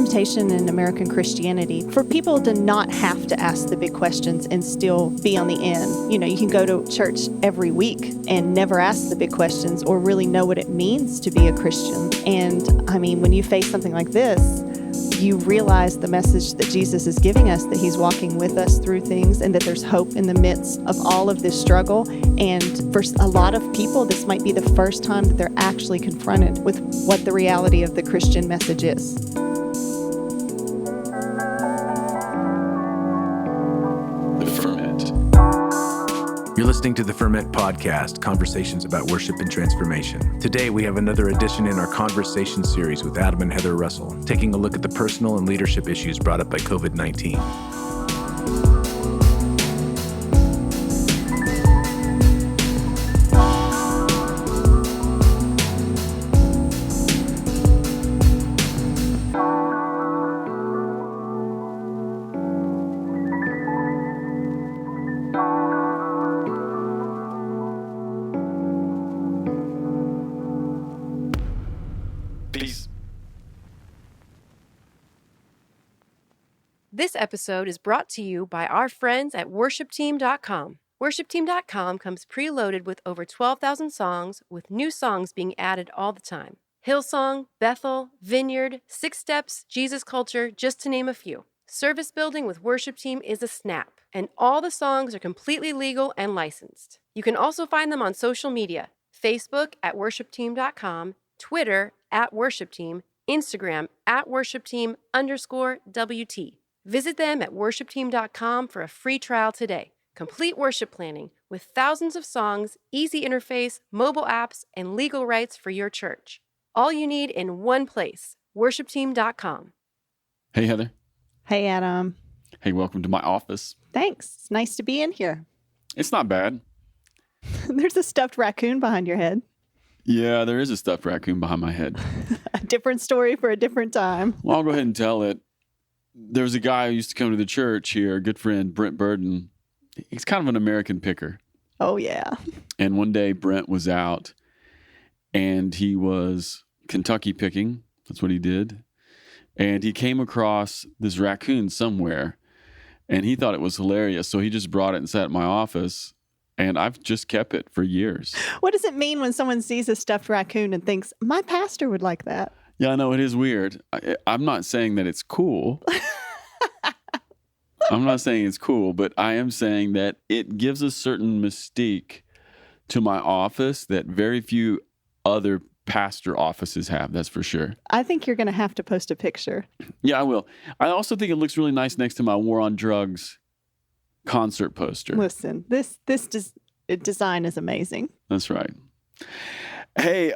temptation in American Christianity for people to not have to ask the big questions and still be on the in. You can go to church every week and never ask the big questions or really know what it means to be a Christian. And when you face something like this, you realize the message that Jesus is giving us, that he's walking with us through things and that there's hope in the midst of all of this struggle. And for a lot of people, this might be the first time that they're actually confronted with what the reality of the Christian message is. The Ferment. You're listening to the Ferment podcast, conversations about worship and transformation. Today, we have another edition in our conversation series with Adam and Heather Russell, taking a look at the personal and leadership issues brought up by COVID-19. This episode is brought to you by our friends at worshipteam.com. Worshipteam.com comes preloaded with over 12,000 songs, with new songs being added all the time. Hillsong, Bethel, Vineyard, Six Steps, Jesus Culture, just to name a few. Service building with Worship Team is a snap, and all the songs are completely legal and licensed. You can also find them on social media, Facebook at worshipteam.com, Twitter at worshipteam, Instagram at worshipteam_WT. Visit them at worshipteam.com for a free trial today. Complete worship planning with thousands of songs, easy interface, mobile apps, and legal rights for your church. All you need in one place, worshipteam.com. Hey, Heather. Hey, Adam. Hey, welcome to my office. Thanks. It's nice to be in here. It's not bad. There's a stuffed raccoon behind your head. Yeah, there is a stuffed raccoon behind my head. A different story for a different time. Well, I'll go ahead and tell it. There was a guy who used to come to the church here, a good friend, Brent Burden. He's kind of an American picker. Oh, yeah. And one day Brent was out and he was Kentucky picking. That's what he did. And he came across this raccoon somewhere and he thought it was hilarious. So he just brought it and sat at my office. And I've just kept it for years. What does it mean when someone sees a stuffed raccoon and thinks, my pastor would like that? Yeah, I know, it is weird. I'm not saying that it's cool. I'm not saying it's cool, but I am saying that it gives a certain mystique to my office that very few other pastor offices have, that's for sure. I think you're going to have to post a picture. Yeah, I will. I also think it looks really nice next to my War on Drugs concert poster. Listen, this design is amazing. That's right. Hey,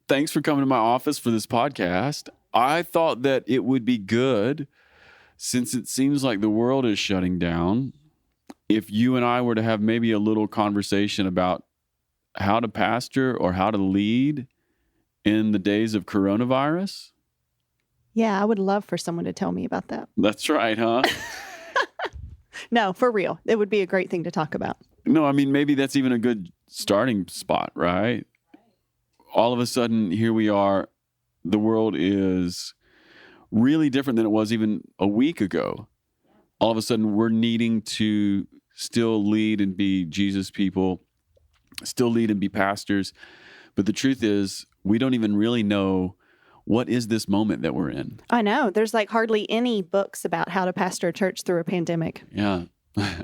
thanks for coming to my office for this podcast. I thought that it would be good, since it seems like the world is shutting down, if you and I were to have maybe a little conversation about how to pastor or how to lead in the days of coronavirus. Yeah, I would love for someone to tell me about that. That's right, huh? No, for real. It would be a great thing to talk about. No, maybe that's even a good starting spot, right? All of a sudden, here we are. The world is really different than it was even a week ago. All of a sudden, we're needing to still lead and be Jesus people, still lead and be pastors. But the truth is, we don't even really know what is this moment that we're in. I know. There's like hardly any books about how to pastor a church through a pandemic. Yeah,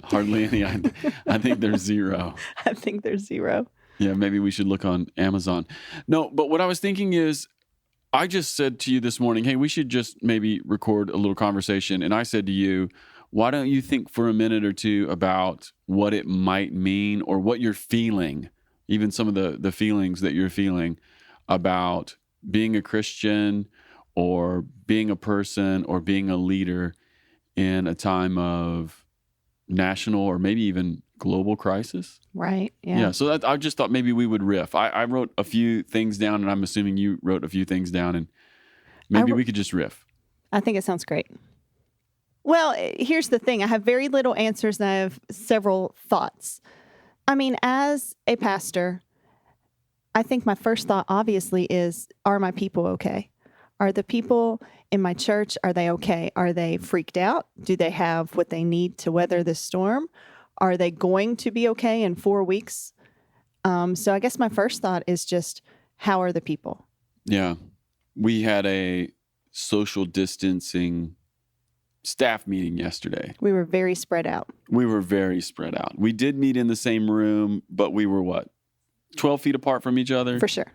hardly any. I think there's zero. I think there's zero. Yeah, maybe we should look on Amazon. No, but what I was thinking is, I just said to you this morning, hey, we should just maybe record a little conversation. And I said to you, why don't you think for a minute or two about what it might mean or what you're feeling, even some of the feelings that you're feeling about being a Christian or being a person or being a leader in a time of national or maybe even global crisis. Right. Yeah. Yeah. So I just thought maybe we would riff. I wrote a few things down, and I'm assuming you wrote a few things down, and maybe we could just riff. I think it sounds great. Well, here's the thing. I have very little answers, and I have several thoughts. As a pastor, I think my first thought obviously is, are my people okay? Are the people in my church, are they okay? Are they freaked out? Do they have what they need to weather this storm? Are they going to be okay in 4 weeks? So I guess my first thought is just, how are the people? Yeah. We had a social distancing staff meeting yesterday. We were very spread out. We were very spread out. We did meet in the same room, but we were 12 feet apart from each other? For sure.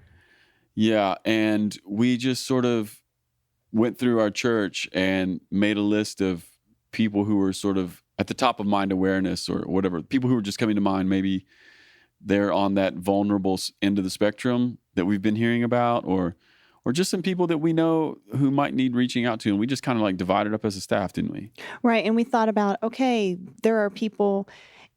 Yeah. And we just sort of went through our church and made a list of people who were sort of at the top of mind awareness or whatever. People who were just coming to mind. Maybe they're on that vulnerable end of the spectrum that we've been hearing about, or just some people that we know who might need reaching out to. And we just kind of like divided up as a staff, didn't we? Right. And we thought about, okay, there are people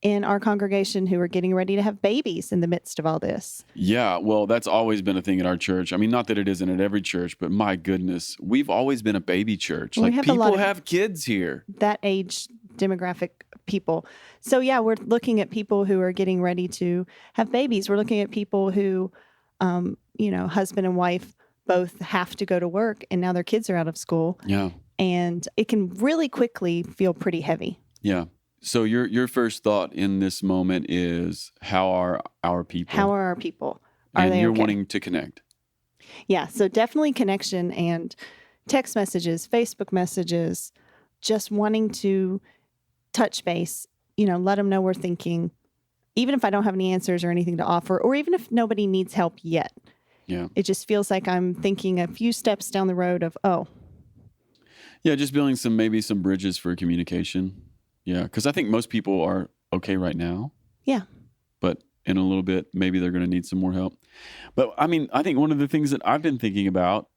in our congregation who are getting ready to have babies in the midst of all this. Yeah, well, that's always been a thing at our church. I mean, not that it isn't at every church, but my goodness, we've always been a baby church. We Like have a lot people of have kids here. that age demographic people. So yeah, we're looking at people who are getting ready to have babies. We're looking at people who, husband and wife both have to go to work and now their kids are out of school. Yeah, And it can really quickly feel pretty heavy. yeah. So your first thought in this moment is, how are our people? How are our people? Are and they you're okay? wanting to connect. Yeah, so definitely connection and text messages, Facebook messages, just wanting to touch base, let them know we're thinking, even if I don't have any answers or anything to offer, or even if nobody needs help yet. Yeah. It just feels like I'm thinking a few steps down the road of, Yeah, just building maybe some bridges for communication. Yeah, because I think most people are okay right now. Yeah. But in a little bit, maybe they're going to need some more help. But I mean, I think one of the things that I've been thinking about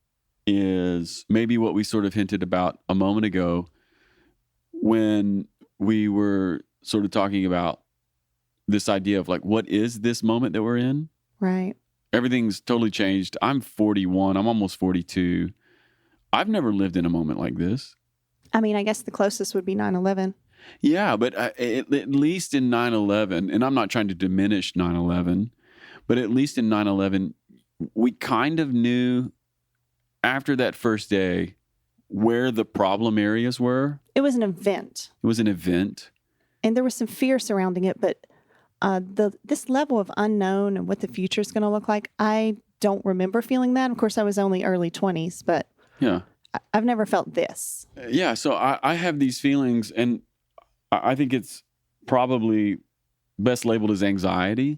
is maybe what we sort of hinted about a moment ago when we were sort of talking about this idea of like, what is this moment that we're in? right. Everything's totally changed. I'm 41. I'm almost 42. I've never lived in a moment like this. I mean, I guess the closest would be 9/11. Yeah, but at least in 9/11, and I'm not trying to diminish 9/11, but at least in 9/11, we kind of knew after that first day where the problem areas were. It was an event, It was an event. and there was some fear surrounding it, but this level of unknown and what the future is going to look like, I don't remember feeling that. Of course, I was only early 20s, but Yeah. I've never felt this. Yeah, so I have these feelings, and I think it's probably best labeled as anxiety.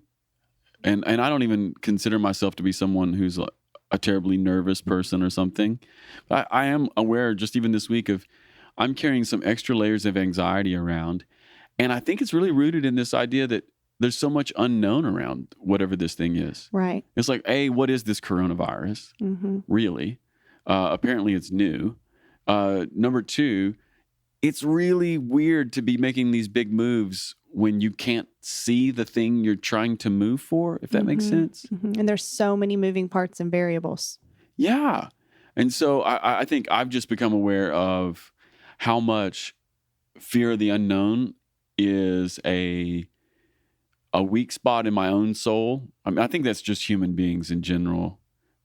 And I don't even consider myself to be someone who's a terribly nervous person or something. I am aware just even this week of I'm carrying some extra layers of anxiety around. And I think it's really rooted in this idea that there's so much unknown around whatever this thing is. Right. It's like, A, what is this coronavirus? Mm-hmm. Really? Apparently it's new. Number two, it's really weird to be making these big moves when you can't see the thing you're trying to move for, if that makes sense. Mm-hmm. And there's so many moving parts and variables. Yeah. And so I think I've just become aware of how much fear of the unknown is a weak spot in my own soul. I mean, I think that's just human beings in general.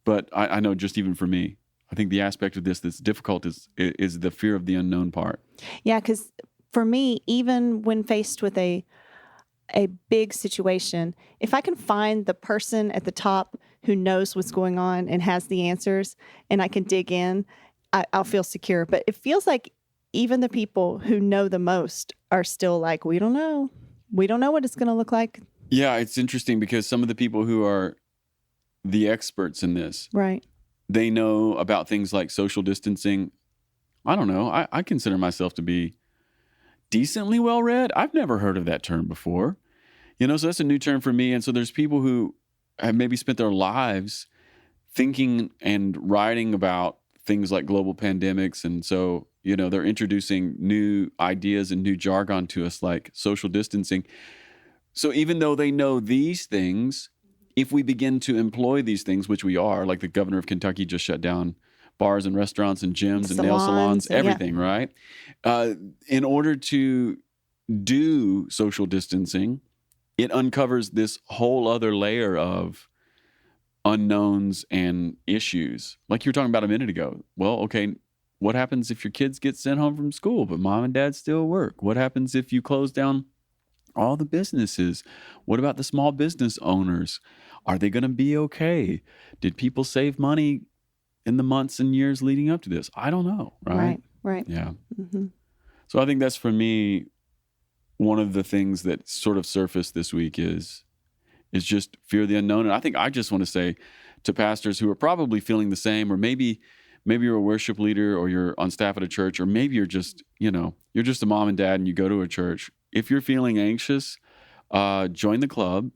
But I know just even for me, I think the aspect of this that's difficult is the fear of the unknown part. Yeah, because for me, even when faced with a big situation, if I can find the person at the top who knows what's going on and has the answers, and I can dig in, I'll feel secure. But it feels like even the people who know the most are still like, we don't know. We don't know what it's going to look like. Yeah, it's interesting because some of the people who are the experts in this, Right. they know about things like social distancing. I don't know. I consider myself to be decently well-read. I've never heard of that term before. So that's a new term for me. And so there's people who have maybe spent their lives thinking and writing about things like global pandemics. And so, they're introducing new ideas and new jargon to us like social distancing. So even though they know these things, if we begin to employ these things, which we are, like the governor of Kentucky just shut down bars and restaurants and gyms and nail salons, everything, right? In order to do social distancing, it uncovers this whole other layer of unknowns and issues. Like you were talking about a minute ago. Well, okay, what happens if your kids get sent home from school, but mom and dad still work? What happens if you close down all the businesses? What about the small business owners? Are they going to be okay? Did people save money in the months and years leading up to this? I don't know, right? Right. Yeah. Mm-hmm. So I think that's, for me, one of the things that sort of surfaced this week is just fear of the unknown. And I think I just want to say to pastors who are probably feeling the same, or maybe you're a worship leader, or you're on staff at a church, or maybe you're just, you're just a mom and dad and you go to a church. If you're feeling anxious, join the club.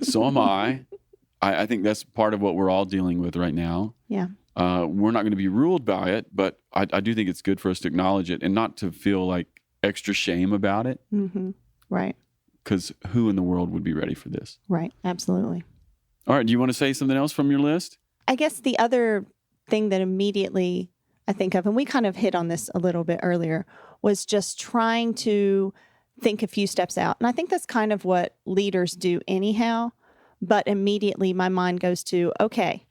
So am I. I think that's part of what we're all dealing with right now. Yeah. We're not going to be ruled by it, but I do think it's good for us to acknowledge it and not to feel like extra shame about it. Mm-hmm. Right. Because who in the world would be ready for this? Right. Absolutely. All right. Do you want to say something else from your list? I guess the other thing that immediately I think of, and we kind of hit on this a little bit earlier, was just trying to think a few steps out. And I think that's kind of what leaders do anyhow. But immediately my mind goes to, okay,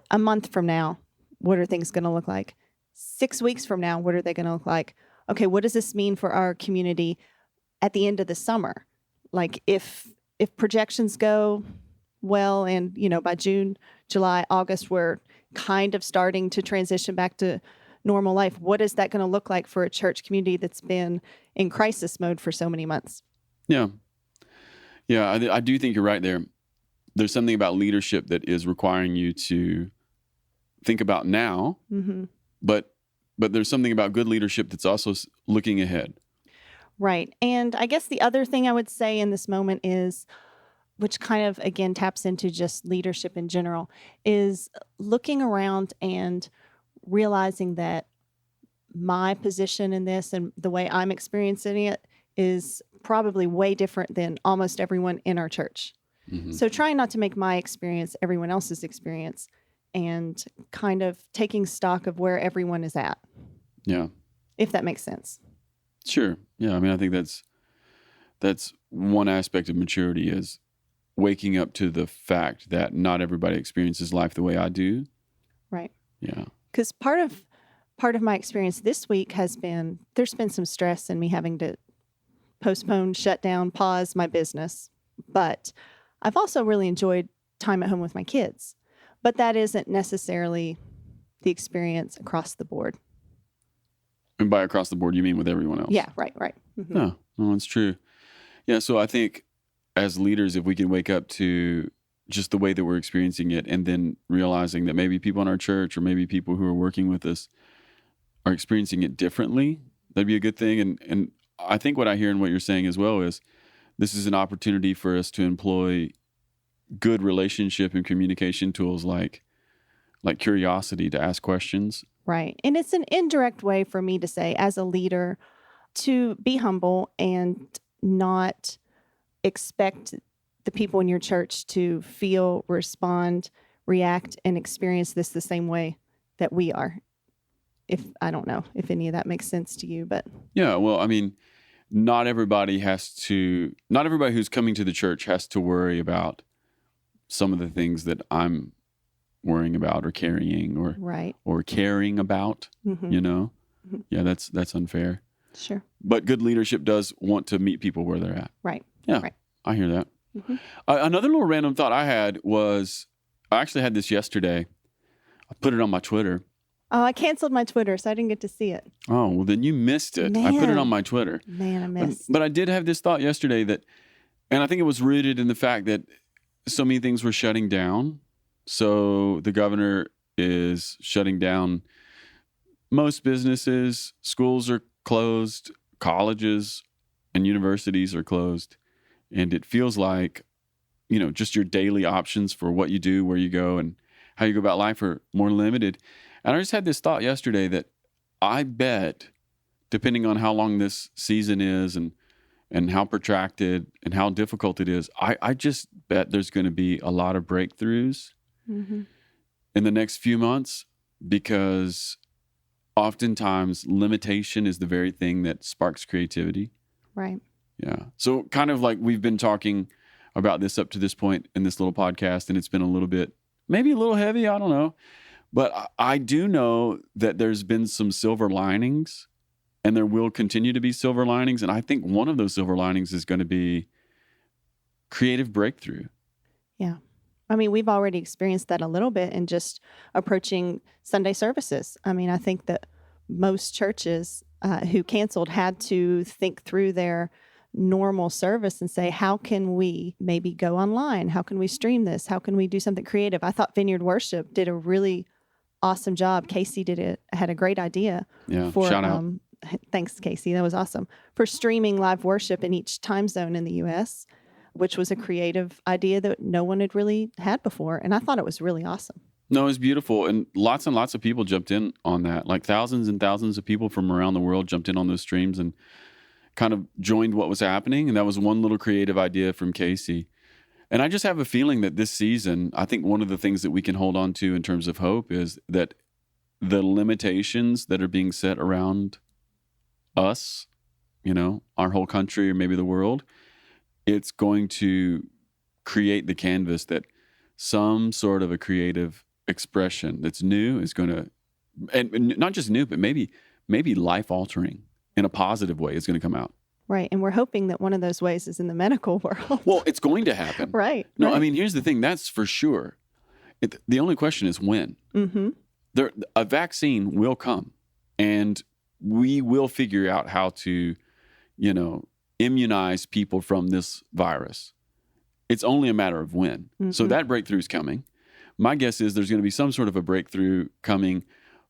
a month from now, what are things going to look like? 6 weeks from now, what are they going to look like? Okay, what does this mean for our community at the end of the summer? Like if projections go well and, by June, July, August, we're kind of starting to transition back to normal life, what is that going to look like for a church community that's been in crisis mode for so many months? Yeah. Yeah, I do think you're right there. There's something about leadership that is requiring you to think about now, mm-hmm. but there's something about good leadership that's also looking ahead. Right. And I guess the other thing I would say in this moment is, which kind of, again, taps into just leadership in general, is looking around and realizing that my position in this and the way I'm experiencing it is probably way different than almost everyone in our church. Mm-hmm. So trying not to make my experience everyone else's experience and kind of taking stock of where everyone is at. Yeah. If that makes sense. Sure. Yeah. I mean, I think that's one aspect of maturity, is waking up to the fact that not everybody experiences life the way I do. Right. Yeah. Because part of my experience this week has been, there's been some stress in me having to postpone, shut down, pause my business. But I've also really enjoyed time at home with my kids. But that isn't necessarily the experience across the board. And by across the board, you mean with everyone else? Yeah, right. Mm-hmm. No, that's true. Yeah, so I think as leaders, if we can wake up to just the way that we're experiencing it, and then realizing that maybe people in our church or maybe people who are working with us are experiencing it differently, that'd be a good thing. And I think what I hear in what you're saying as well is this is an opportunity for us to employ good relationship and communication tools like curiosity, to ask questions. Right. And it's an indirect way for me to say, as a leader, to be humble and not expect the people in your church to feel, respond, react, and experience this the same way that we are. I don't know if any of that makes sense to you, but. Yeah, well, I mean, not everybody who's coming to the church has to worry about some of the things that I'm worrying about or carrying or right. or caring about, mm-hmm. Mm-hmm. Yeah, that's unfair. Sure. But good leadership does want to meet people where they're at. Right. Yeah, right. I hear that. Mm-hmm. Another little random thought I had was, I actually had this yesterday. I put it on my Twitter. Oh, I canceled my Twitter, so I didn't get to see it. Oh, well, then you missed it. Man. I put it on my Twitter. Man, I missed. But I did have this thought yesterday and I think it was rooted in the fact that so many things were shutting down. So the governor is shutting down most businesses, schools are closed, colleges and universities are closed. And it feels like, just your daily options for what you do, where you go, and how you go about life are more limited. And I just had this thought yesterday that I bet, depending on how long this season is and how protracted and how difficult it is, I just bet there's going to be a lot of breakthroughs mm-hmm. in the next few months, because oftentimes limitation is the very thing that sparks creativity. Right. Yeah. So kind of like we've been talking about this up to this point in this little podcast, and it's been a little bit maybe a little heavy. I don't know. But I do know that there's been some silver linings, and there will continue to be silver linings. And I think one of those silver linings is going to be creative breakthrough. Yeah. I mean, we've already experienced that a little bit in just approaching Sunday services. I mean, I think that most churches who canceled had to think through their normal service and say, how can we maybe go online? How can we stream this? How can we do something creative? I thought Vineyard Worship did a really awesome job. Casey had a great idea. Yeah, for, shout out. Thanks, Casey. That was awesome. For streaming live worship in each time zone in the U.S., which was a creative idea that no one had really had before. And I thought it was really awesome. No, it was beautiful. And lots of people jumped in on that. Like thousands and thousands of people from around the world jumped in on those streams and kind of joined what was happening. And that was one little creative idea from Casey. And I just have a feeling that this season, I think one of the things that we can hold on to in terms of hope is that the limitations that are being set around us, our whole country or maybe the world, it's going to create the canvas that some sort of a creative expression that's new is going to, and not just new, but maybe life altering in a positive way is going to come out. Right. And we're hoping that one of those ways is in the medical world. Well, it's going to happen. Right. No, right. I mean, here's the thing. That's for sure. The only question is when. Mm-hmm. A vaccine will come, and we will figure out how to, immunize people from this virus. It's only a matter of when. Mm-hmm. So that breakthrough is coming. My guess is there's going to be some sort of a breakthrough coming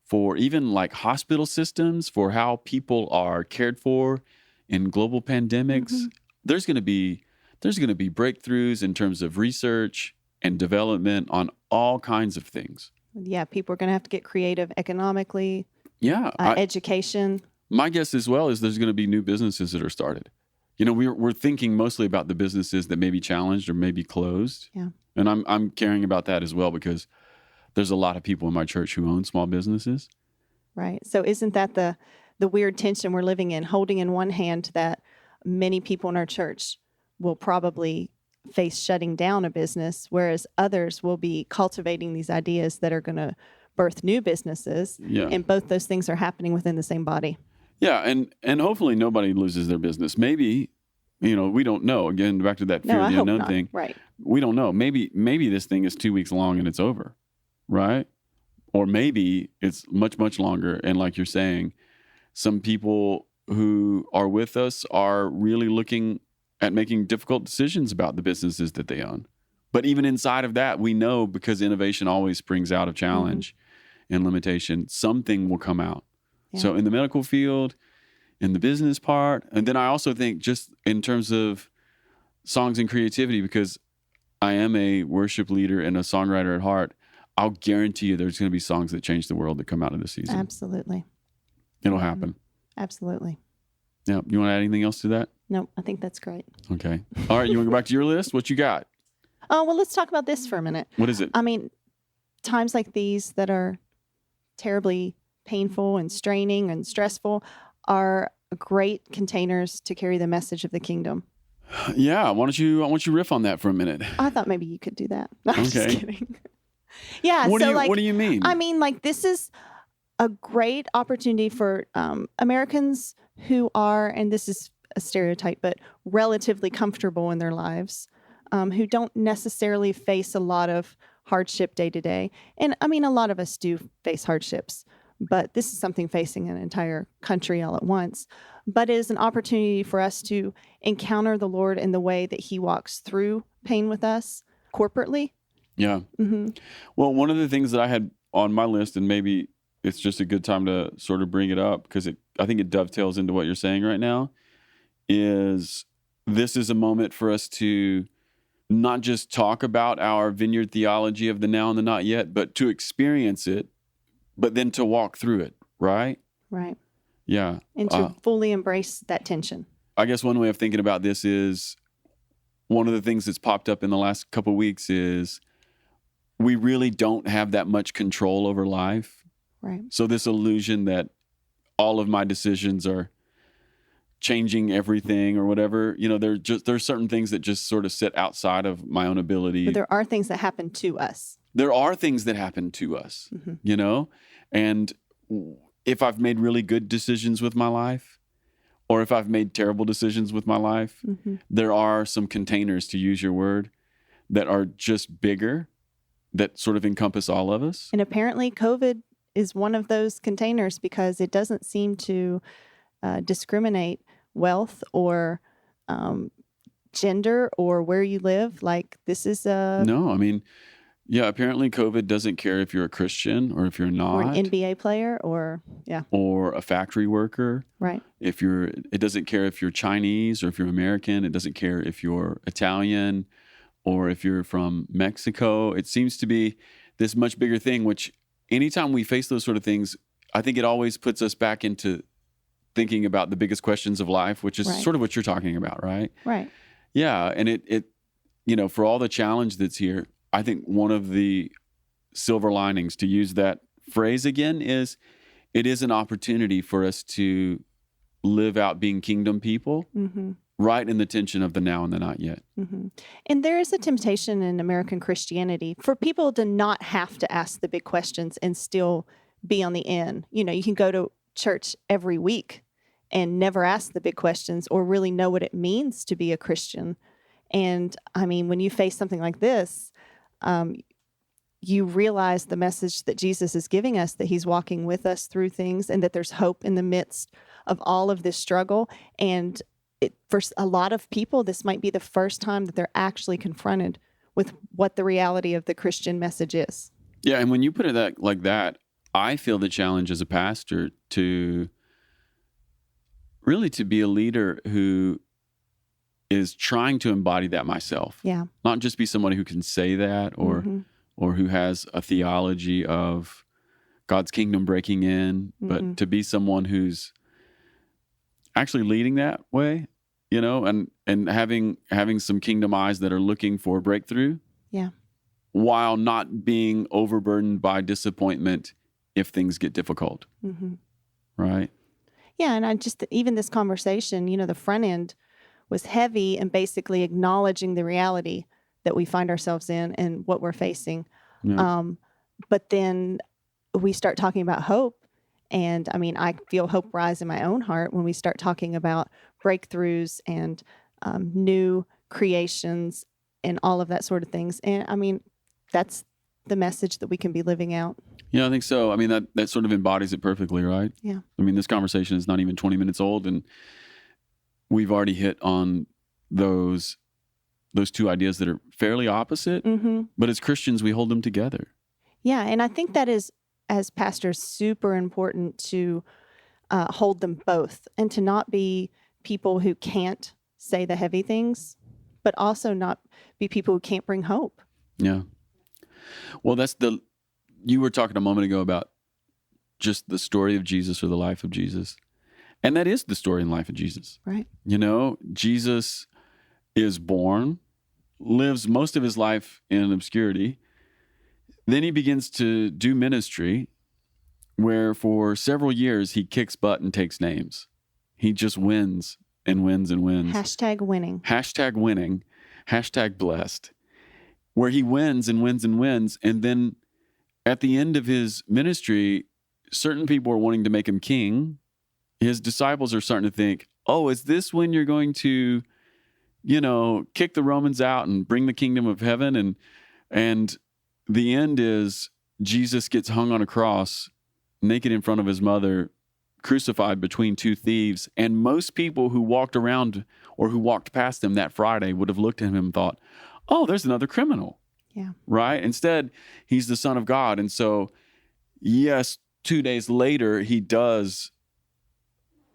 for even like hospital systems, for how people are cared for in global pandemics. Mm-hmm. There's going to be breakthroughs in terms of research and development on all kinds of things. Yeah, people are going to have to get creative economically. Yeah, education. My guess as well is there's going to be new businesses that are started. We're thinking mostly about the businesses that may be challenged or may be closed. Yeah, and I'm caring about that as well because there's a lot of people in my church who own small businesses. Right. So isn't that the weird tension we're living in, holding in one hand that many people in our church will probably face shutting down a business, whereas others will be cultivating these ideas that are going to birth new businesses. Yeah. And both those things are happening within the same body. Yeah. And hopefully nobody loses their business. Maybe, we don't know. Again, back to that fear of the unknown thing. Right. We don't know. Maybe this thing is 2 weeks long and it's over. Right. Or maybe it's much, much longer. And like you're saying, some people who are with us are really looking at making difficult decisions about the businesses that they own. But even inside of that, we know because innovation always springs out of challenge and limitation, something will come out. Yeah. So in the medical field, in the business part, and then I also think just in terms of songs and creativity, because I am a worship leader and a songwriter at heart, I'll guarantee you there's going to be songs that change the world that come out of this season. Absolutely. It'll happen. Absolutely. Yeah. You want to add anything else to that? No, I think that's great. Okay. All right. You want to go back to your list? What you got? Oh, well, let's talk about this for a minute. What is it? I mean, times like these that are terribly painful and straining and stressful are great containers to carry the message of the kingdom. Yeah. Why don't you riff on that for a minute? I thought maybe you could do that. No, I'm just kidding. Yeah. What do you mean? I mean, like, this is a great opportunity for Americans who are, and this is a stereotype, but relatively comfortable in their lives, who don't necessarily face a lot of hardship day to day. And I mean, a lot of us do face hardships, but this is something facing an entire country all at once. But it is an opportunity for us to encounter the Lord in the way that he walks through pain with us corporately. Yeah. Mm-hmm. Well, one of the things that I had on my list, and maybe it's just a good time to sort of bring it up because I think it dovetails into what you're saying right now, is this is a moment for us to not just talk about our vineyard theology of the now and the not yet, but to experience it, but then to walk through it, right? Right. Yeah. And to fully embrace that tension. I guess one way of thinking about this is one of the things that's popped up in the last couple of weeks is we really don't have that much control over life. Right. So this illusion that all of my decisions are changing everything or whatever, there's certain things that just sort of sit outside of my own ability. But there are things that happen to us. there are things that happen to us, you know? And if I've made really good decisions with my life, or if I've made terrible decisions with my life, there are some containers, to use your word, that are just bigger, that sort of encompass all of us. And apparently COVID is one of those containers because it doesn't seem to discriminate wealth or gender or where you live. Like this is No, I mean, yeah, apparently COVID doesn't care if you're a Christian or if you're not. Or an NBA player or a factory worker. Right. It doesn't care if you're Chinese or if you're American. It doesn't care if you're Italian or if you're from Mexico. It seems to be this much bigger thing, which anytime we face those sort of things, I think it always puts us back into thinking about the biggest questions of life, which is sort of what you're talking about, right? Right. Yeah. And it for all the challenge that's here, I think one of the silver linings, to use that phrase again, is it is an opportunity for us to live out being kingdom people, right in the tension of the now and the not yet. And there is a temptation in American Christianity for people to not have to ask the big questions and still be on the end. You know, you can go to church every week and never ask the big questions or really know what it means to be a Christian. And I mean, when you face something like this, you realize the message that Jesus is giving us, that he's walking with us through things and that there's hope in the midst of all of this struggle. And for a lot of people, this might be the first time that they're actually confronted with what the reality of the Christian message is. Yeah, and when you put it like that, I feel the challenge as a pastor to really to be a leader who is trying to embody that myself. Yeah. Not just be somebody who can say that or who has a theology of God's kingdom breaking in, but to be someone who's actually leading that way, you know, and having some kingdom eyes that are looking for breakthrough. Yeah. While not being overburdened by disappointment if things get difficult. Right? Yeah, and even this conversation, you know, the front end was heavy and basically acknowledging the reality that we find ourselves in and what we're facing. Yeah. But then we start talking about hope. And I mean, I feel hope rise in my own heart when we start talking about breakthroughs and new creations and all of that sort of things. And I mean, that's the message that we can be living out. Yeah, I think so. I mean, that sort of embodies it perfectly, right? Yeah. I mean, this conversation is not even 20 minutes old, and we've already hit on those two ideas that are fairly opposite, but as Christians, we hold them together. Yeah, and I think that is, as pastors, super important to hold them both and to not be people who can't say the heavy things, but also not be people who can't bring hope. Yeah. Well, you were talking a moment ago about just the story of Jesus or the life of Jesus. And that is the story and life of Jesus. Right. You know, Jesus is born, lives most of his life in obscurity. Then he begins to do ministry where for several years he kicks butt and takes names. He just wins and wins and wins. Hashtag winning. Hashtag winning. Hashtag blessed. Where he wins and wins and wins. And then at the end of his ministry, certain people are wanting to make him king. His disciples are starting to think, oh, is this when you're going to, you know, kick the Romans out and bring the kingdom of heaven? And the end is Jesus gets hung on a cross, naked in front of his mother, crucified between two thieves. And most people who walked around or who walked past him that Friday would have looked at him and thought, oh, there's another criminal. Yeah. Right? Instead, he's the Son of God. And so, yes, 2 days later, he does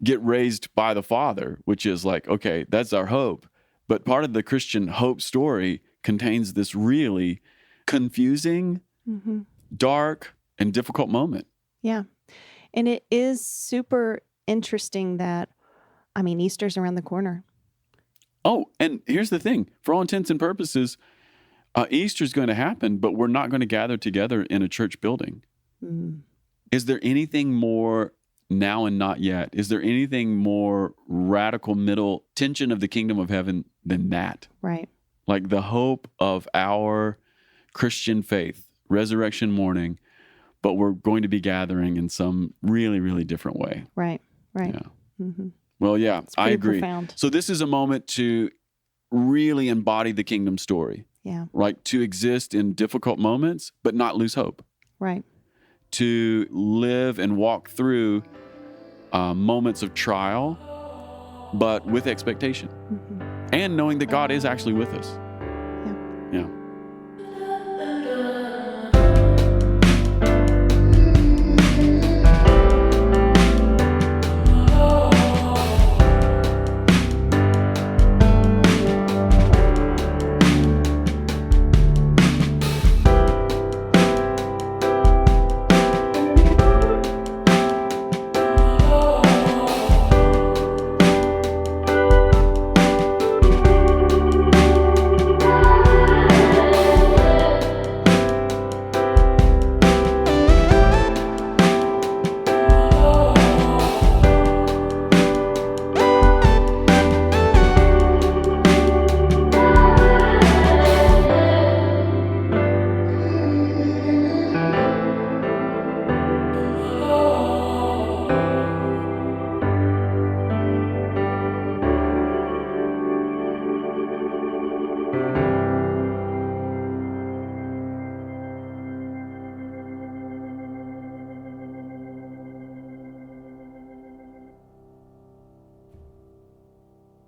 get raised by the Father, which is like, okay, that's our hope. But part of the Christian hope story contains this really confusing, dark, and difficult moment. Yeah. And it is super interesting that, I mean, Easter's around the corner. Oh, and here's the thing. For all intents and purposes, Easter's going to happen, but we're not going to gather together in a church building. Is there anything more now and not yet? Is there anything more radical middle tension of the kingdom of heaven than that? Right. Like the hope of our Christian faith, resurrection morning, but we're going to be gathering in some really, really different way. Right. Yeah. Mm-hmm. Well, yeah, It's I pretty agree. profound. So this is a moment to really embody the kingdom story, Yeah. right? To exist in difficult moments, but not lose hope. Right. To live and walk through moments of trial, but with expectation. Mm-hmm. And knowing that God is actually with us. Yeah.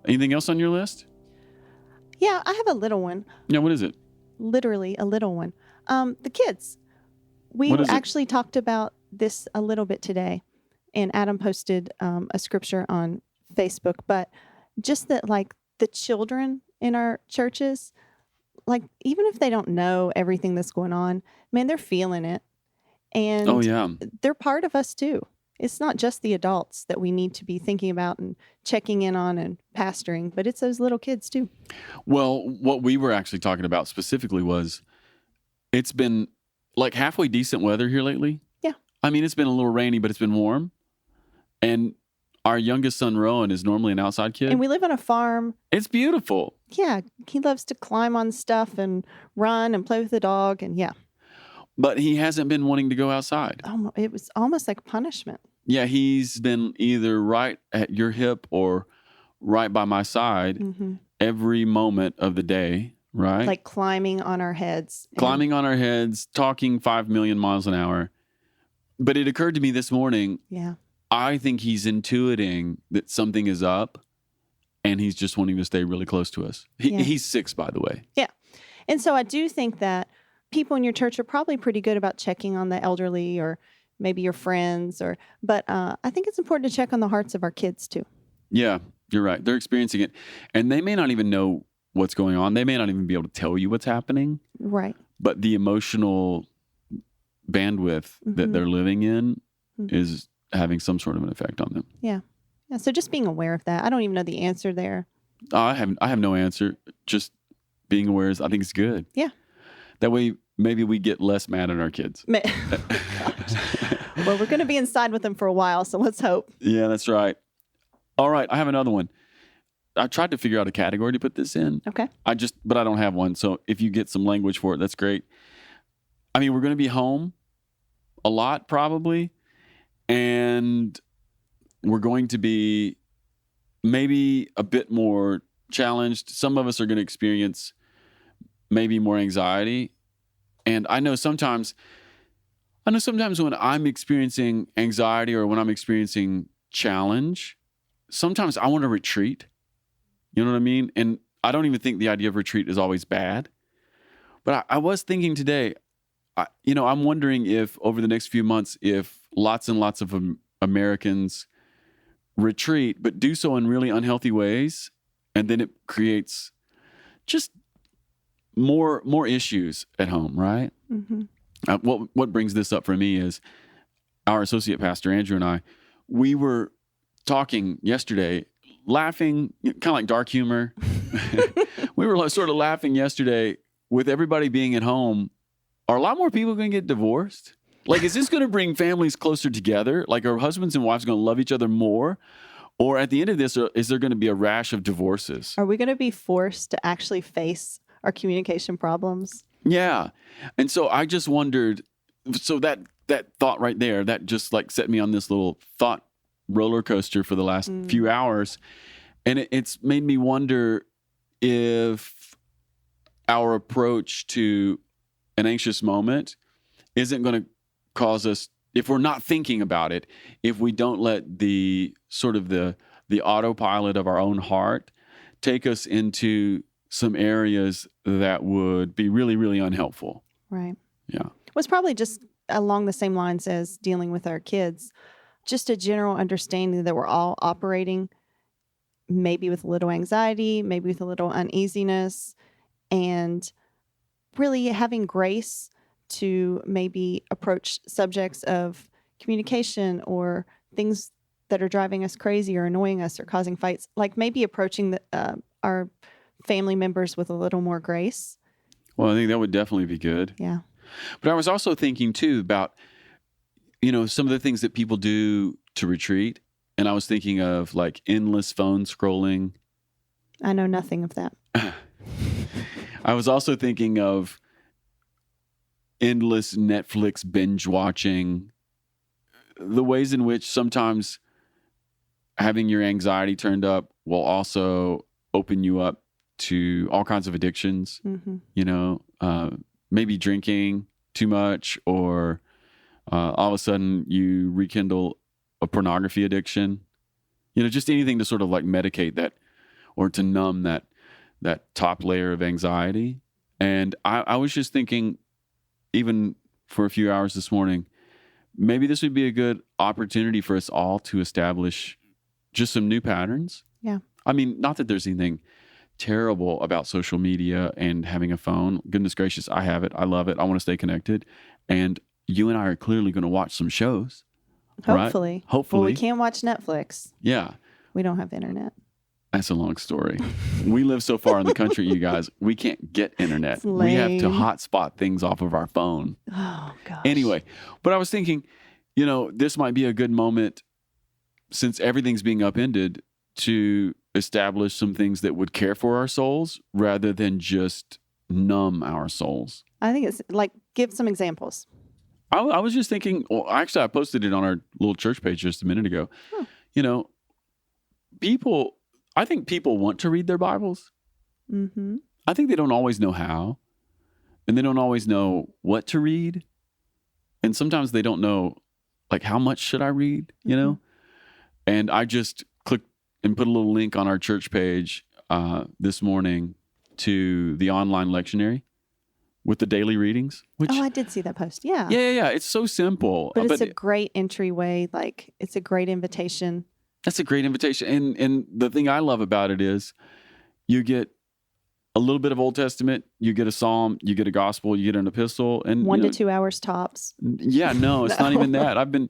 Anything else on your list? Yeah, I have a little one. Yeah, what is it? Literally a little one. The kids. We What is it? actually talked about this a little bit today, and Adam posted a scripture on Facebook, but just that, like, the children in our churches, like, even if they don't know everything that's going on, man, they're feeling it. And Oh, yeah. they're part of us too. It's not just the adults that we need to be thinking about and checking in on and pastoring, but it's those little kids too. Well, what we were actually talking about specifically was it's been like halfway decent weather here lately. Yeah. I mean, it's been a little rainy, but it's been warm. And our youngest son, Rowan, is normally an outside kid. And we live on a farm. It's beautiful. Yeah, he loves to climb on stuff and run and play with the dog. And yeah, But he hasn't been wanting to go outside. it was almost like punishment. Yeah, he's been either right at your hip or right by my side Hmm. every moment of the day, right? Like climbing on our heads. and- Climbing on our heads, talking 5 million miles an hour. But it occurred to me this morning, Yeah. I think he's intuiting that something is up and he's just wanting to stay really close to us. Yeah. He's 6, by the way. And so I do think that people in your church are probably pretty good about checking on the elderly or maybe your friends, but I think it's important to check on the hearts of our kids too. Yeah, you're right. They're experiencing it. And they may not even know what's going on. They may not even be able to tell you what's happening. Right. But the emotional bandwidth that Mhm. they're living in Mhm. is having some sort of an effect on them. Yeah. So just being aware of that. I don't even know the answer there. I have no answer. Just being aware is, I think it's good. Yeah. That way, maybe we get less mad at our kids. Well, we're going to be inside with them for a while, so let's hope. Yeah, that's right. All right, I have another one. I tried to figure out a category to put this in. Okay. But I don't have one. So if you get some language for it, that's great. I mean, we're going to be home a lot probably, and we're going to be maybe a bit more challenged. Some of us are going to experience maybe more anxiety. And I know sometimes when I'm experiencing anxiety or when I'm experiencing challenge, sometimes I want to retreat. You know what I mean? And I don't even think the idea of retreat is always bad. But I was thinking today, I'm wondering if over the next few months, if lots and lots of Americans retreat, but do so in really unhealthy ways, and then it creates just more issues at home, right? Mm-hmm. What brings this up for me is our associate pastor, Andrew, and I, we were talking yesterday, laughing, kind of like dark humor. We were sort of laughing yesterday with everybody being at home. Are a lot more people going to get divorced? Like, is this going to bring families closer together? Like, are husbands and wives going to love each other more? Or at the end of this, is there going to be a rash of divorces? Are we going to be forced to actually face our communication problems? Yeah. And so I just wondered, so that thought right there, that just like set me on this little thought roller coaster for the last few hours. And it's made me wonder if our approach to an anxious moment isn't going to cause us, if we're not thinking about it, if we don't let the sort of the autopilot of our own heart take us into some areas that would be really, really unhelpful. Right. Yeah. Well, it's probably just along the same lines as dealing with our kids, just a general understanding that we're all operating maybe with a little anxiety, maybe with a little uneasiness, and really having grace to maybe approach subjects of communication or things that are driving us crazy or annoying us or causing fights, like maybe approaching our family members with a little more grace. Well, I think that would definitely be good. Yeah. But I was also thinking too about, some of the things that people do to retreat. And I was thinking of like endless phone scrolling. I know nothing of that. I was also thinking of endless Netflix binge watching, the ways in which sometimes having your anxiety turned up will also open you up to all kinds of addictions, maybe drinking too much, or all of a sudden you rekindle a pornography addiction, just anything to sort of like medicate that or to numb that top layer of anxiety. And I was just thinking, even for a few hours this morning, maybe this would be a good opportunity for us all to establish just some new patterns. Yeah. I mean, not that there's anything terrible about social media and having a phone. Goodness gracious, I have it. I love it. I want to stay connected. And you and I are clearly going to watch some shows. Hopefully. Right? Hopefully. Well, we can't watch Netflix. Yeah. We don't have internet. That's a long story. We live so far in the country, you guys, we can't get internet. We have to hotspot things off of our phone. Oh, gosh. Anyway, but I was thinking, this might be a good moment, since everything's being upended, to establish some things that would care for our souls rather than just numb our souls. I think it's like, give some examples. I was just thinking, well, actually, I posted it on our little church page just a minute ago. I think people want to read their Bibles. Mm-hmm. I think they don't always know how, and they don't always know what to read. And sometimes they don't know, like, how much should I read, And I just clicked and put a little link on our church page this morning to the online lectionary with the daily readings. Which, I did see that post. Yeah. Yeah. It's so simple. But it's a great entryway. Like, it's a great invitation. That's a great invitation. And the thing I love about it is you get a little bit of Old Testament, you get a Psalm, you get a Gospel, you get an Epistle. And 1 to 2 hours tops. Yeah, no, it's not even that.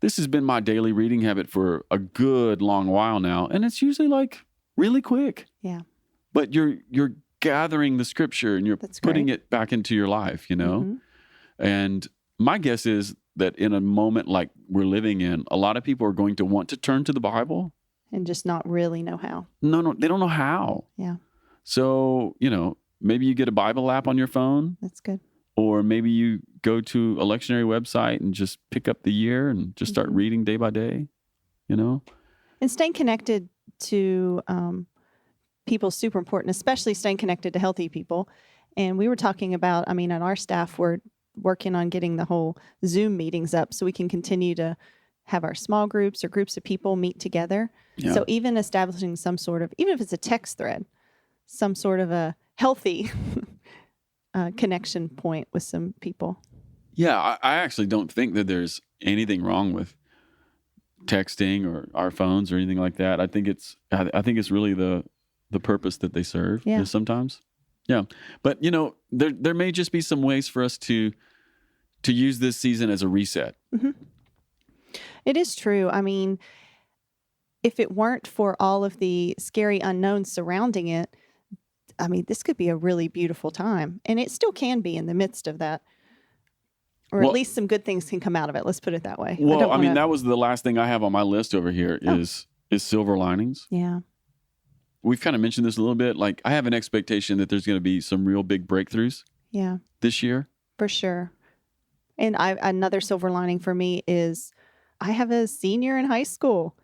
This has been my daily reading habit for a good long while now. And it's usually like really quick. Yeah. But you're gathering the scripture and you're putting it back into your life, Mm-hmm. And my guess is that in a moment like we're living in, a lot of people are going to want to turn to the Bible. And just not really know how. No, they don't know how. Yeah. So, maybe you get a Bible app on your phone. That's good. Or maybe you go to a lectionary website and just pick up the year and just start reading day by day, And staying connected to people is super important, especially staying connected to healthy people. And we were talking about, on our staff, we're working on getting the whole Zoom meetings up so we can continue to have our small groups or groups of people meet together. Yeah. So even establishing some sort of, even if it's a text thread, some sort of a healthy connection point with some people. Yeah, I actually don't think that there's anything wrong with texting or our phones or anything like that. I think it's really the purpose that they serve is sometimes. Yeah. But there may just be some ways for us to use this season as a reset. Mm-hmm. It is true. If it weren't for all of the scary unknowns surrounding it, this could be a really beautiful time. And it still can be in the midst of that. Or at least some good things can come out of it. Let's put it that way. Well, that was the last thing I have on my list over here is silver linings. Yeah. We've kind of mentioned this a little bit. Like, I have an expectation that there's going to be some real big breakthroughs Yeah, this year. for sure. And another silver lining for me is I have a senior in high school,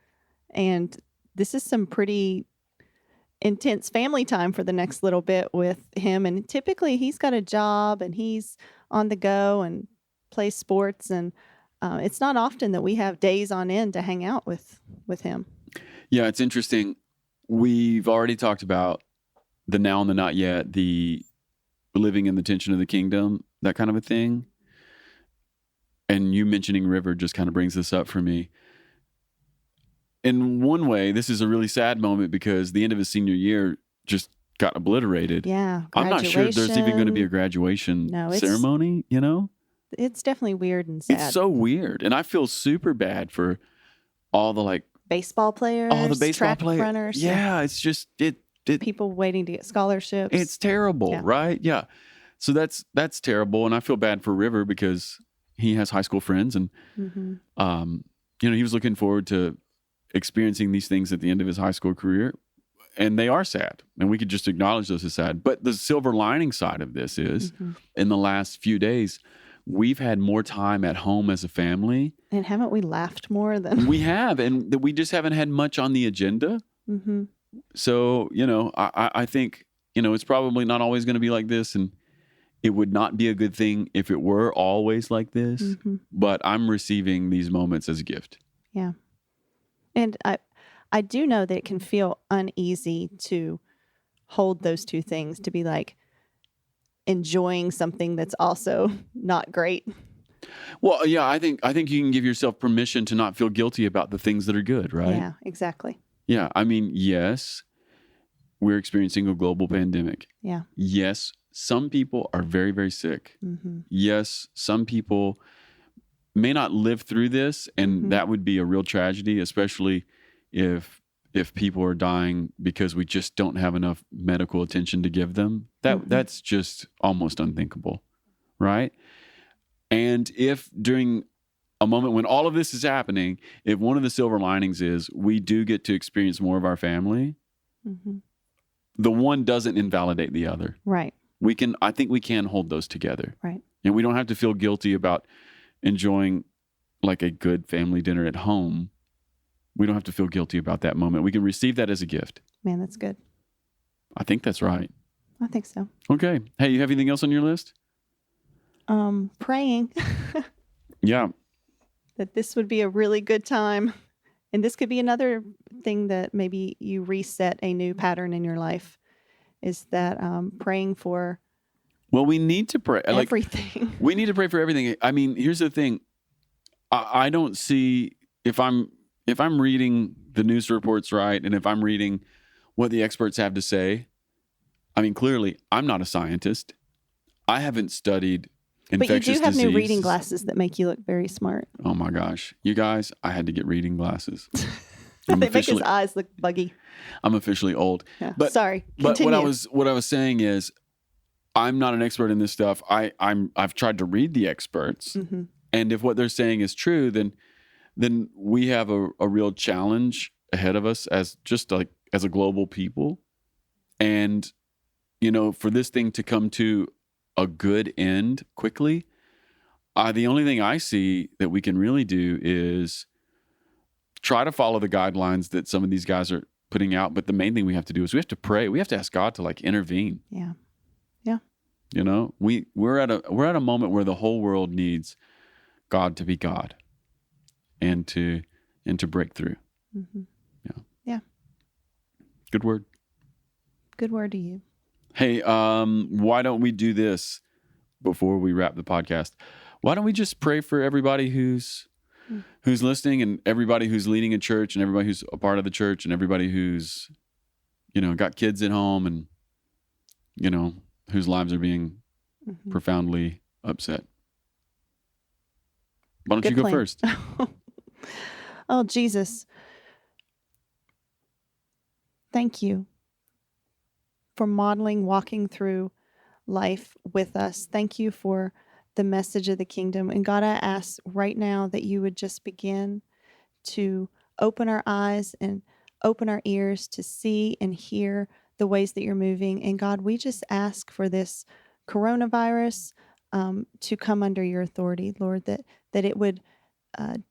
and this is some pretty intense family time for the next little bit with him. And typically he's got a job and he's on the go and plays sports. And it's not often that we have days on end to hang out with him. Yeah, it's interesting. We've already talked about the now and the not yet, the living in the tension of the kingdom, that kind of a thing. And you mentioning River just kind of brings this up for me. In one way, this is a really sad moment because the end of his senior year just got obliterated. Yeah. I'm not sure there's even going to be a graduation ceremony, you know? It's definitely weird and sad. It's so weird. And I feel super bad for all the baseball players, all the baseball track players. runners. Yeah, it's just people waiting to get scholarships. It's terrible, right? Yeah. So that's terrible. And I feel bad for River because he has high school friends and he was looking forward to experiencing these things at the end of his high school career, and they are sad, and we could just acknowledge those as sad. But the silver lining side of this is in the last few days, we've had more time at home as a family. And haven't we laughed more than we have, and we just haven't had much on the agenda. So, I think, it's probably not always going to be like this, and it would not be a good thing if it were always like this, but I'm receiving these moments as a gift. Yeah. And I do know that it can feel uneasy to hold those two things, to be enjoying something that's also not great. Well, yeah, I think you can give yourself permission to not feel guilty about the things that are good, right? Yeah, exactly. Yeah, I mean, yes, we're experiencing a global pandemic. Yeah. Yes, some people are very, very sick. Yes, some people may not live through this, and that would be a real tragedy, especially if people are dying because we just don't have enough medical attention to give them. That's just almost unthinkable, right? And if during a moment when all of this is happening, if one of the silver linings is we do get to experience more of our family, the one doesn't invalidate the other. Right. I think we can hold those together. Right. And we don't have to feel guilty about enjoying a good family dinner at home. We don't have to feel guilty about that moment. We can receive that as a gift. Man, that's good. I think that's right. I think so. Okay. Hey, you have anything else on your list? Praying. Yeah. That this would be a really good time. And this could be another thing that maybe you reset a new pattern in your life, is that praying for Well, we need to pray. Everything. We need to pray for everything. I mean, here's the thing. I don't see, if I'm reading the news reports right, and if I'm reading what the experts have to say, I mean, clearly, I'm not a scientist. I haven't studied infectious disease. But you do have new reading glasses that make you look very smart. Oh my gosh. You guys, I had to get reading glasses. They make his eyes look buggy. I'm officially old. Yeah. But, Sorry. But Continue. what I was saying is, I'm not an expert in this stuff. I've tried to read the experts, and if what they're saying is true, then we have a real challenge ahead of us as a global people, and for this thing to come to a good end quickly, the only thing I see that we can really do is try to follow the guidelines that some of these guys are putting out. But the main thing we have to do is we have to pray. We have to ask God to intervene. Yeah. We're at a moment where the whole world needs God to be God and to break through. Yeah. Good word. Good word to you. Hey, why don't we do this before we wrap the podcast? Why don't we just pray for everybody who's listening, and everybody who's leading a church, and everybody who's a part of the church, and everybody who's got kids at home, and whose lives are being profoundly upset. Why don't you go first? Oh, Jesus. Thank you for modeling, walking through life with us. Thank you for the message of the kingdom. And God, I ask right now that you would just begin to open our eyes and open our ears to see and hear the ways that you're moving. And God, we just ask for this coronavirus to come under your authority, Lord, that it would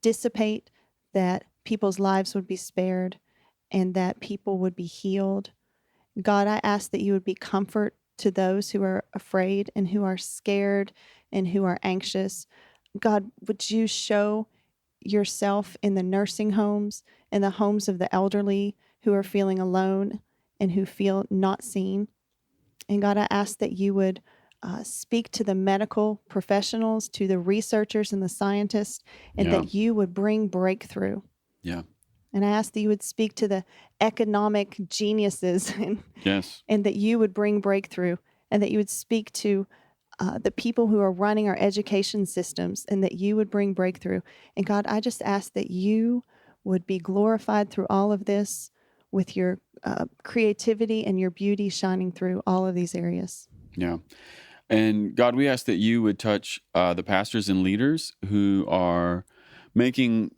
dissipate, that people's lives would be spared, and that people would be healed. God, I ask that you would be comfort to those who are afraid and who are scared and who are anxious. God, would you show yourself in the nursing homes, in the homes of the elderly who are feeling alone and who feel not seen? And God, I ask that you would speak to the medical professionals, to the researchers and the scientists, and that you would bring breakthrough. Yeah. And I ask that you would speak to the economic geniuses and that you would bring breakthrough, and that you would speak to the people who are running our education systems, and that you would bring breakthrough. And God, I just ask that you would be glorified through all of this, with your creativity and your beauty shining through all of these areas. Yeah. And God, we ask that you would touch the pastors and leaders who are making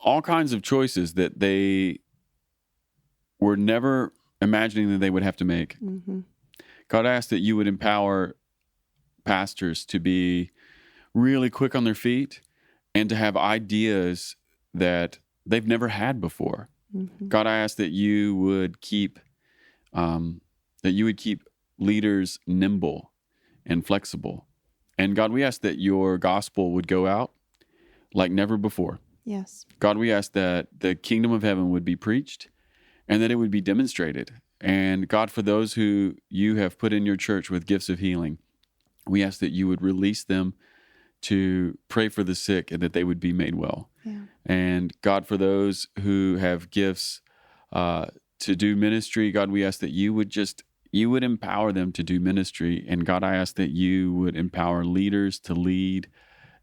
all kinds of choices that they were never imagining that they would have to make. Mm-hmm. God, I ask that you would empower pastors to be really quick on their feet and to have ideas that they've never had before. Mm-hmm. God, I ask that you would keep leaders nimble and flexible. And God, we ask that your gospel would go out like never before. Yes. God, we ask that the kingdom of heaven would be preached and that it would be demonstrated. And God, for those who you have put in your church with gifts of healing, we ask that you would release them to pray for the sick and that they would be made well. Yeah. And God, for those who have gifts to do ministry, God, we ask that you would empower them to do ministry. And God, I ask that you would empower leaders to lead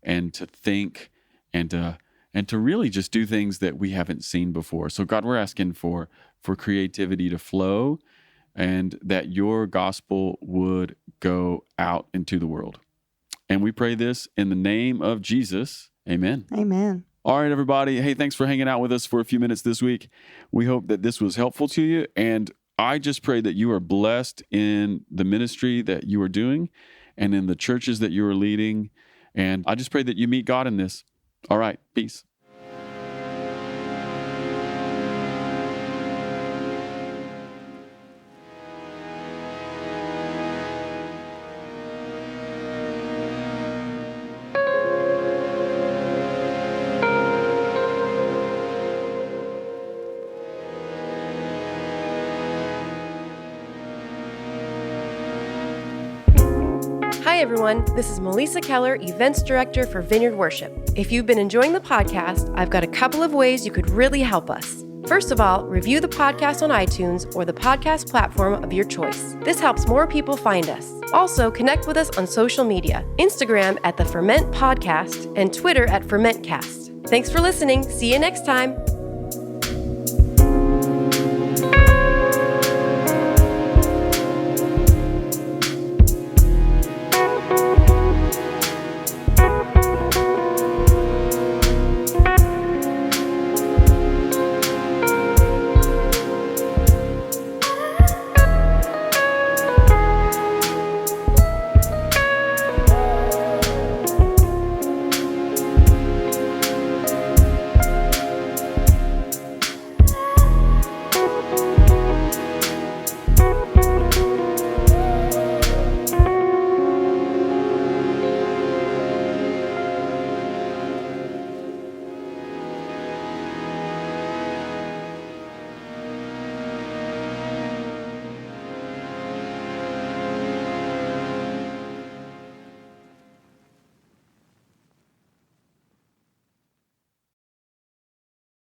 and to think and to really just do things that we haven't seen before. So God, we're asking for creativity to flow and that your gospel would go out into the world. And we pray this in the name of Jesus. Amen. Amen. All right, everybody. Hey, thanks for hanging out with us for a few minutes this week. We hope that this was helpful to you. And I just pray that you are blessed in the ministry that you are doing and in the churches that you are leading. And I just pray that you meet God in this. All right. Peace. Hi, everyone. This is Melissa Keller, Events Director for Vineyard Worship. If you've been enjoying the podcast, I've got a couple of ways you could really help us. First of all, review the podcast on iTunes or the podcast platform of your choice. This helps more people find us. Also, connect with us on social media, Instagram at the Ferment Podcast and Twitter at FermentCast. Thanks for listening. See you next time.